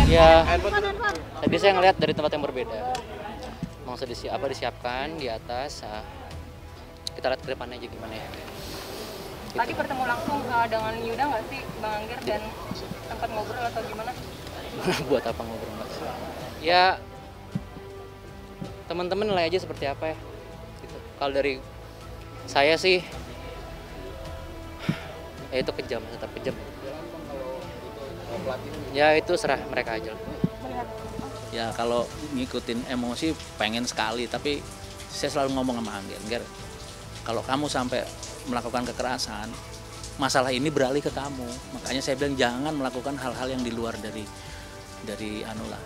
Ya, tadi saya ngelihat dari tempat yang berbeda. Emang sudah disiapkan di atas. Nah, kita lihat ke depannya aja gimana ya. Tadi bertemu langsung dengan Yuda nggak sih, Bang Angger, dan sempat ngobrol atau gimana? Buat apa ngobrol Mas? Ya, teman-teman nilai aja seperti apa ya. Gitu. Kalau dari saya sih, ya itu kejam, tetap kejam. Ya itu serah mereka aja. Ya kalau ngikutin emosi pengen sekali, tapi saya selalu ngomong sama Angger, kalau kamu sampai melakukan kekerasan, masalah ini beralih ke kamu. Makanya saya bilang jangan melakukan hal-hal yang di luar dari anulah.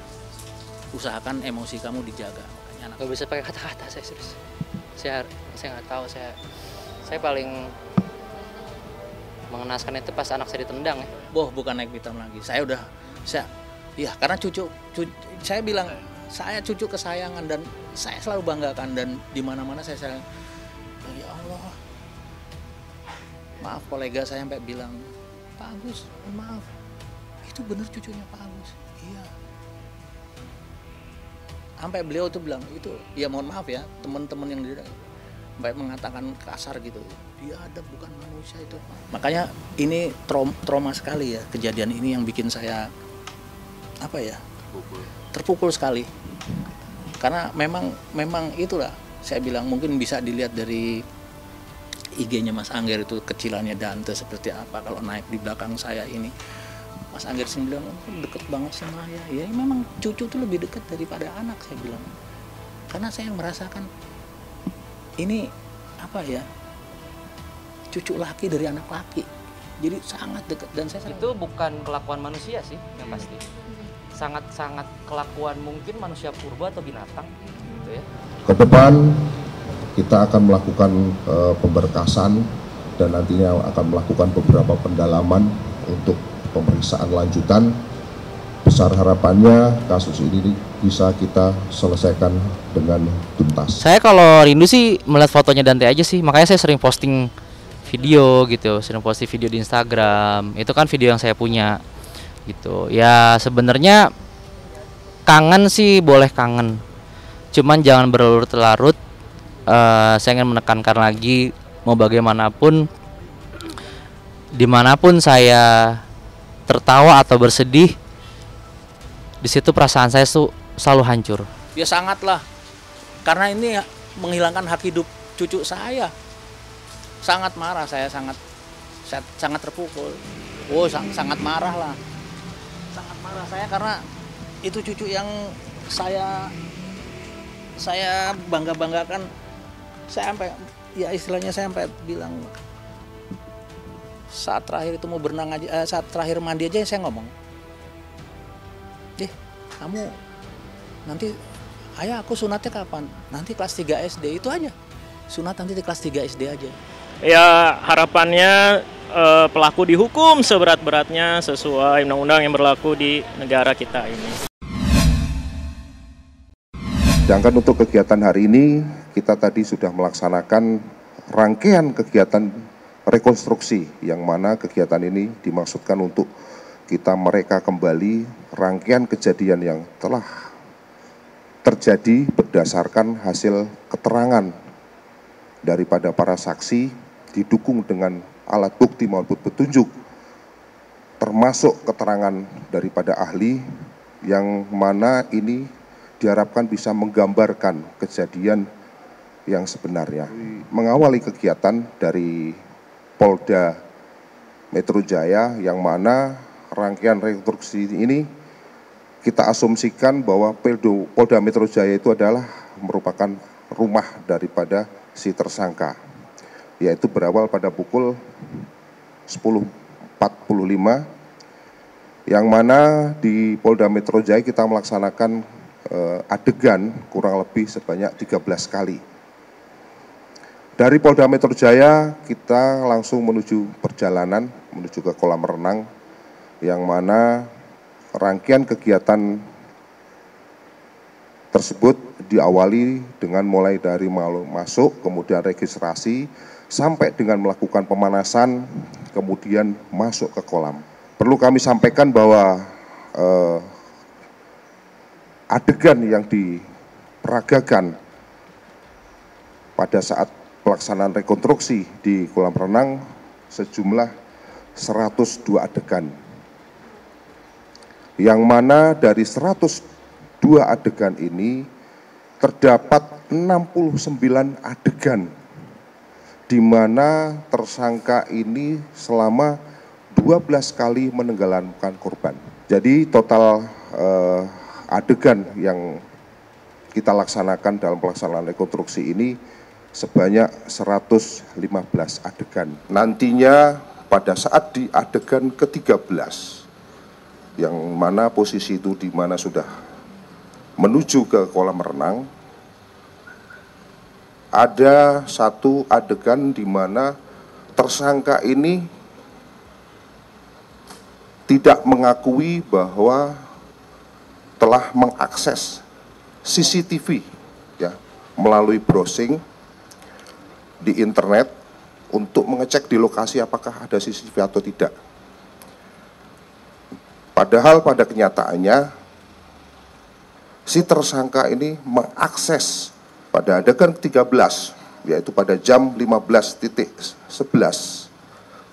Usahakan emosi kamu dijaga. Makanya Gak bisa pakai kata-kata, saya serius. Saya nggak tahu, saya paling mengenaskan itu pas anak saya ditendang ya. bukan naik pitam lagi. Ya karena cucu saya bilang saya cucu kesayangan dan saya selalu banggakan, dan di mana-mana saya sayang. Ya Allah, maaf kolega saya sampai bilang, Pak Agus, maaf, itu benar cucunya Pak Agus. Iya. Sampai beliau tuh bilang itu, ya mohon maaf ya teman-teman yang sampai mengatakan kasar gitu. Dia ada bukan manusia itu. Makanya ini trauma sekali ya kejadian ini yang bikin saya terpukul sekali. Karena memang itulah saya bilang, mungkin bisa dilihat dari IG-nya Mas Angger itu kecilannya Dante seperti apa kalau naik di belakang saya ini. Mas Angger sih bilang deket banget sama saya. Ya memang cucu tuh lebih dekat daripada anak, saya bilang. Karena saya merasakan ini cucu laki dari anak laki. Jadi sangat dekat, dan saya Itu bukan kelakuan manusia sih yang pasti. Sangat kelakuan mungkin manusia purba atau binatang gitu ya. Ke depan kita akan melakukan pemberkasan dan nantinya akan melakukan beberapa pendalaman untuk pemeriksaan lanjutan. Besar harapannya kasus ini bisa kita selesaikan dengan tuntas. Saya kalau rindu sih melihat fotonya Dante aja sih, makanya saya sering posting video gitu, sering posting video di Instagram. Itu kan video yang saya punya gitu. Ya sebenarnya kangen sih, boleh kangen, cuman jangan berlarut-larut. Saya ingin menekankan lagi, mau bagaimanapun, dimanapun saya tertawa atau bersedih, di situ perasaan saya tuh selalu hancur. Ya sangatlah, karena ini menghilangkan hak hidup cucu saya. Sangat marah saya, sangat terpukul. Sangat marah lah. Sangat marah saya karena itu cucu yang saya banggakan. Saya sampai, ya istilahnya saya sampai bilang, saat terakhir itu mau berenang aja, saat terakhir mandi aja saya ngomong, kamu nanti, ayah aku sunatnya kapan? Nanti kelas 3 SD, itu aja. Sunat nanti di kelas 3 SD aja. Ya harapannya pelaku dihukum seberat-beratnya sesuai undang-undang yang berlaku di negara kita ini. Sedangkan untuk kegiatan hari ini, kita tadi sudah melaksanakan rangkaian kegiatan rekonstruksi, yang mana kegiatan ini dimaksudkan untuk kita mereka kembali rangkaian kejadian yang telah terjadi berdasarkan hasil keterangan daripada para saksi, didukung dengan alat bukti maupun petunjuk, termasuk keterangan daripada ahli, yang mana ini diharapkan bisa menggambarkan kejadian yang sebenarnya. Mengawali kegiatan dari Polda Metro Jaya, yang mana rangkaian rekonstruksi ini kita asumsikan bahwa Polda Metro Jaya itu adalah merupakan rumah daripada si tersangka, yaitu berawal pada pukul 10.45, yang mana di Polda Metro Jaya kita melaksanakan adegan kurang lebih sebanyak 13 kali. Dari Polda Metro Jaya kita langsung menuju perjalanan menuju ke kolam renang, yang mana rangkaian kegiatan tersebut diawali dengan mulai dari masuk, kemudian registrasi, sampai dengan melakukan pemanasan, kemudian masuk ke kolam. Perlu kami sampaikan bahwa adegan yang diperagakan pada saat pelaksanaan rekonstruksi di kolam renang sejumlah 102 adegan. Yang mana dari 102 adegan ini terdapat 69 adegan di mana tersangka ini selama 12 kali menenggelamkan korban. Jadi total adegan yang kita laksanakan dalam pelaksanaan rekonstruksi ini sebanyak 115 adegan. Nantinya pada saat di adegan ke-13, yang mana posisi itu di mana sudah menuju ke kolam renang, ada satu adegan di mana tersangka ini tidak mengakui bahwa telah mengakses CCTV ya, melalui browsing di internet untuk mengecek di lokasi apakah ada CCTV atau tidak. Padahal pada kenyataannya si tersangka ini mengakses pada adegan ke-13, yaitu pada jam 15.11,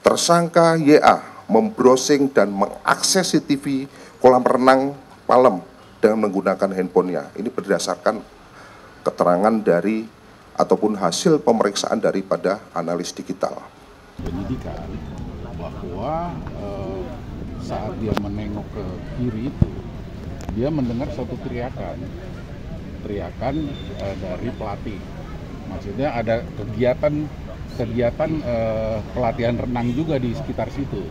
tersangka YA membrowsing dan mengakses CCTV kolam renang Palem dengan menggunakan handphonenya. Ini berdasarkan keterangan dari ataupun hasil pemeriksaan daripada analis digital. Penyidikan bahwa saat dia menengok ke kiri itu, dia mendengar suatu teriakan dari pelatih. Maksudnya ada kegiatan pelatihan renang juga di sekitar situ.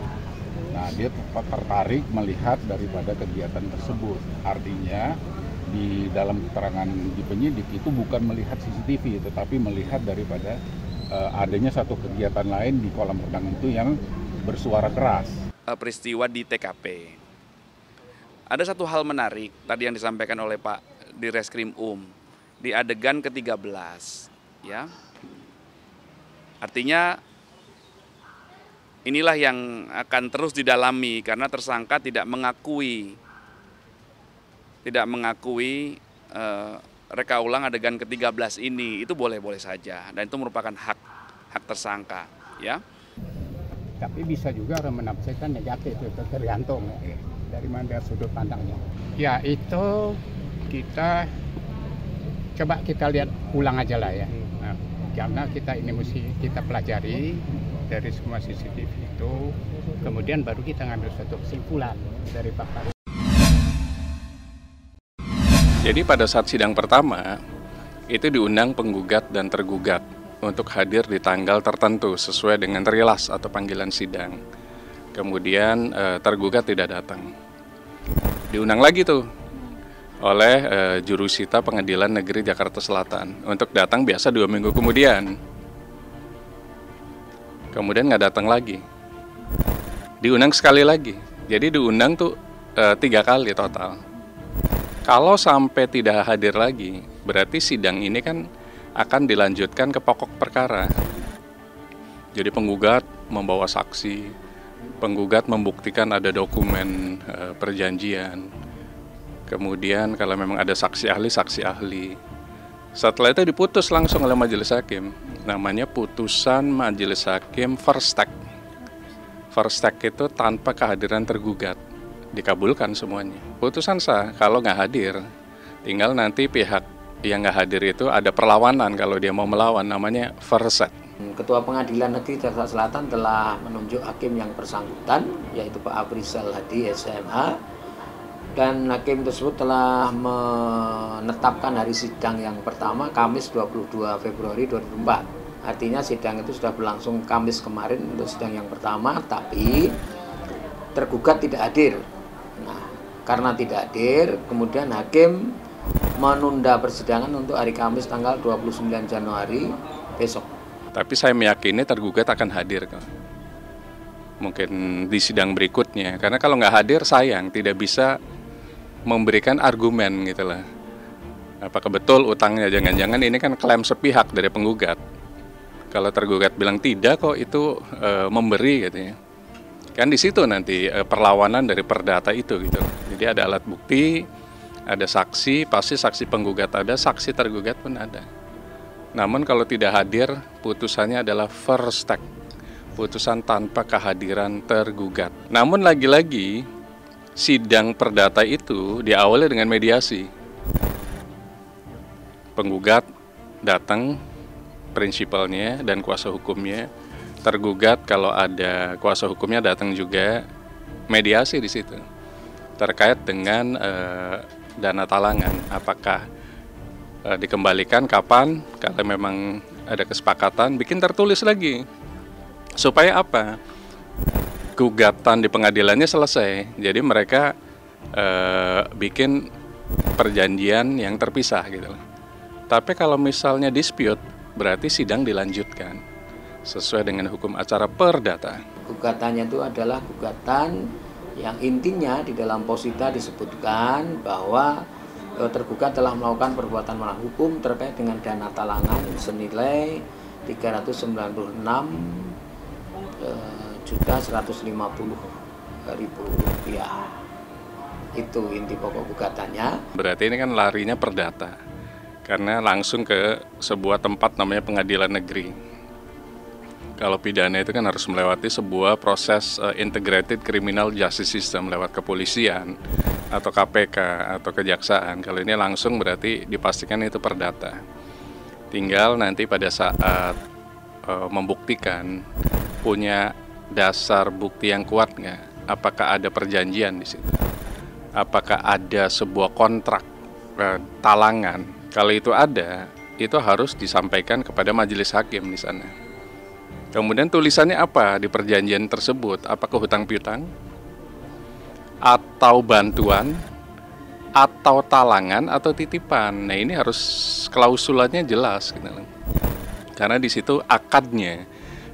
Nah, dia tertarik melihat daripada kegiatan tersebut. Artinya di dalam keterangan di penyidik itu bukan melihat CCTV, tetapi melihat daripada adanya satu kegiatan lain di kolam renang itu yang bersuara keras. Peristiwa di TKP. Ada satu hal menarik tadi yang disampaikan oleh Pak di Reskrim di adegan ke-13, ya. Artinya inilah yang akan terus didalami karena tersangka tidak mengakui reka ulang adegan ke-13 ini. Itu boleh-boleh saja dan itu merupakan hak tersangka, ya. Tapi bisa juga orang menafsirkan negatif, itu tergantung dari mana sudut pandangnya. Ya itu kita coba kita lihat ulang aja lah ya. Nah, karena ini mesti kita pelajari dari semua CCTV itu, kemudian baru kita ngambil suatu kesimpulan dari fakta. Jadi pada saat sidang pertama itu diundang penggugat dan tergugat untuk hadir di tanggal tertentu sesuai dengan rilas atau panggilan sidang. Kemudian tergugat tidak datang. Diundang lagi tuh oleh jurusita Pengadilan Negeri Jakarta Selatan untuk datang biasa 2 minggu kemudian. Kemudian nggak datang lagi. Diundang sekali lagi. Jadi diundang tuh 3 kali total. Kalau sampai tidak hadir lagi, berarti sidang ini kan akan dilanjutkan ke pokok perkara. Jadi penggugat membawa saksi, penggugat membuktikan ada dokumen perjanjian. Kemudian kalau memang ada saksi ahli. Setelah itu diputus langsung oleh majelis hakim. Namanya putusan majelis hakim first take. First take itu tanpa kehadiran tergugat. Dikabulkan semuanya. Putusan sah kalau nggak hadir. Tinggal nanti pihak yang nggak hadir itu ada perlawanan kalau dia mau melawan, namanya first take. Ketua Pengadilan Negeri Jakarta Selatan telah menunjuk hakim yang bersangkutan, yaitu Pak Afrizal Hadi, SMH. Dan hakim tersebut telah menetapkan hari sidang yang pertama Kamis 22 Februari 2004. Artinya sidang itu sudah berlangsung Kamis kemarin untuk sidang yang pertama, tapi tergugat tidak hadir. Nah, karena tidak hadir, kemudian hakim menunda persidangan untuk hari Kamis tanggal 29 Januari besok. Tapi saya meyakini tergugat akan hadir kok. Mungkin di sidang berikutnya, karena kalau nggak hadir sayang, tidak bisa memberikan argumen gitu lah. Apakah betul utangnya, jangan-jangan ini kan klaim sepihak dari penggugat. Kalau tergugat bilang tidak kok, itu memberi gitu ya. Kan di situ nanti perlawanan dari perdata itu gitu. Jadi ada alat bukti, Ada saksi, pasti saksi penggugat ada, saksi tergugat pun ada. Namun kalau tidak hadir, putusannya adalah first take, putusan tanpa kehadiran tergugat. Namun lagi-lagi, sidang perdata itu diawali dengan mediasi. Penggugat datang, prinsipalnya dan kuasa hukumnya. Tergugat kalau ada kuasa hukumnya datang juga, mediasi di situ. Terkait dengan dana talangan, apakah dikembalikan kapan, kalau memang ada kesepakatan, bikin tertulis lagi. Supaya apa? Gugatan di pengadilannya selesai. Jadi mereka bikin perjanjian yang terpisah gitu. Tapi kalau misalnya dispute, berarti sidang dilanjutkan sesuai dengan hukum acara perdata. Gugatannya itu adalah gugatan yang intinya di dalam posita disebutkan bahwa tergugat telah melakukan perbuatan melawan hukum terkait dengan dana talangan senilai 396.150.000 rupiah. Itu inti pokok gugatannya. Berarti ini kan larinya perdata, karena langsung ke sebuah tempat namanya pengadilan negeri. Kalau pidana itu kan harus melewati sebuah proses integrated criminal justice system lewat kepolisian atau KPK atau kejaksaan. Kalau ini langsung berarti dipastikan itu perdata. Tinggal nanti pada saat membuktikan punya dasar bukti yang kuat nggak? Apakah ada perjanjian di situ? Apakah ada sebuah kontrak talangan? Kalau itu ada, itu harus disampaikan kepada majelis hakim di sana. Kemudian tulisannya apa di perjanjian tersebut? Apakah hutang piutang? Atau bantuan? Atau talangan? Atau titipan? Nah ini harus klausulannya jelas. Gitu. Karena di situ akadnya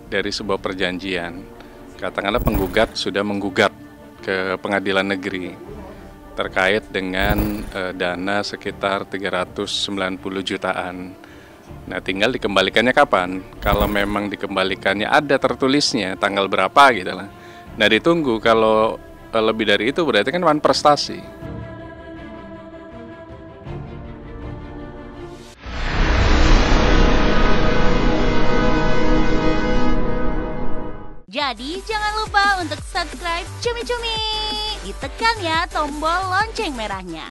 dari sebuah perjanjian. Katakanlah penggugat sudah menggugat ke pengadilan negeri terkait dengan dana sekitar 390 jutaan. Nah tinggal dikembalikannya kapan? Kalau memang dikembalikannya ada tertulisnya tanggal berapa gitu lah. Nah ditunggu, kalau lebih dari itu berarti kan wan prestasi. Jadi jangan lupa untuk subscribe Cumi Cumi. Ditekan ya tombol lonceng merahnya.